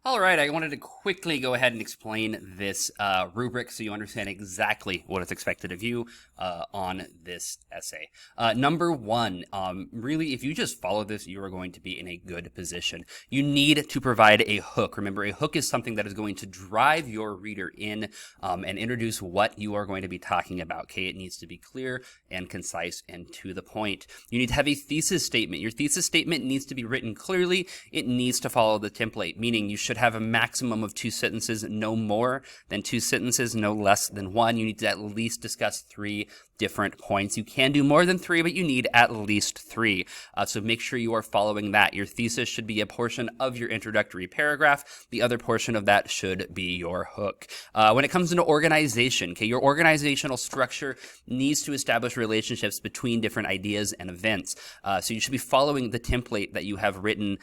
All right, I wanted to quickly go ahead and explain this rubric so you understand exactly what is expected of you on this essay. Number one, really, if you just follow this, you are going to be in a good position. You need to provide a hook. Remember, a hook is something that is going to drive your reader in and introduce what you are going to be talking about. Okay, it needs to be clear and concise and to the point. You need to have a thesis statement. Your thesis statement needs to be written clearly. It needs to follow the template, meaning you should have a maximum of 2 sentences, no more than 2 sentences, no less than 1. You need to at least discuss 3 different points. You can do more than 3, but you need at least 3. So make sure you are following that. Your thesis should be a portion of your introductory paragraph. The other portion of that should be your hook. When it comes into organization, okay, your organizational structure needs to establish relationships between different ideas and events. So you should be following the template that you have written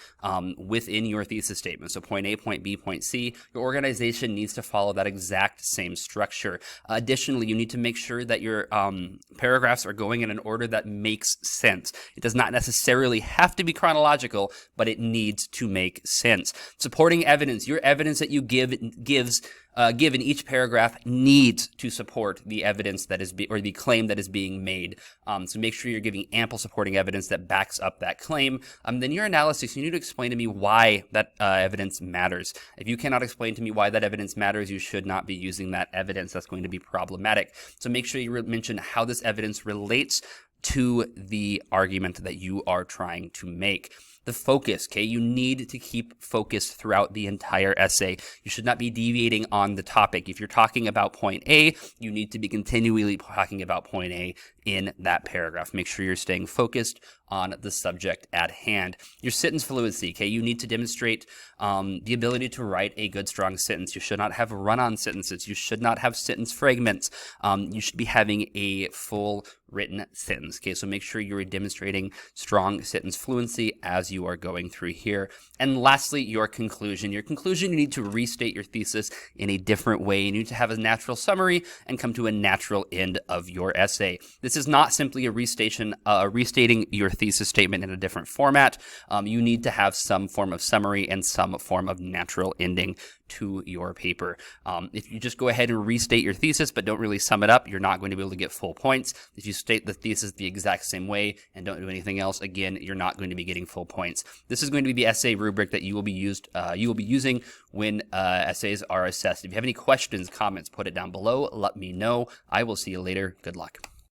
within your thesis statement. So point A, point B, point C. Your organization needs to follow that exact same structure. Additionally, you need to make sure that your paragraphs are going in an order that makes sense. It does not necessarily have to be chronological, but it needs to make sense. Supporting evidence, your evidence that you give in each paragraph needs to support the evidence that is or the claim that is being made. So make sure you're giving ample supporting evidence that backs up that claim. Then your analysis, you need to explain to me why that evidence matters. If you cannot explain to me why that evidence matters, you should not be using that evidence. That's going to be problematic. So make sure you mention how this evidence relates to the argument that you are trying to make. The focus, okay? You need to keep focus throughout the entire essay. You should not be deviating on the topic. If you're talking about point A, you need to be continually talking about point A in that paragraph. Make sure you're staying focused on the subject at hand. Your sentence fluency, okay? You need to demonstrate the ability to write a good, strong sentence. You should not have run-on sentences. You should not have sentence fragments. You should be having a full written sentence, okay? So make sure you're demonstrating strong sentence fluency as you are going through here. And lastly, your conclusion. Your conclusion, you need to restate your thesis in a different way. You need to have a natural summary and come to a natural end of your essay. This is not simply a restating your thesis statement in a different format. You need to have some form of summary and some form of natural ending to your paper. If you just go ahead and restate your thesis but don't really sum it up, you're not going to be able to get full points. If you state the thesis the exact same way and don't do anything else, again, you're not going to be getting full points. This is going to be the essay rubric that you will be using when essays are assessed. If you have any questions, comments, put it down below. Let me know. I will see you later. Good luck.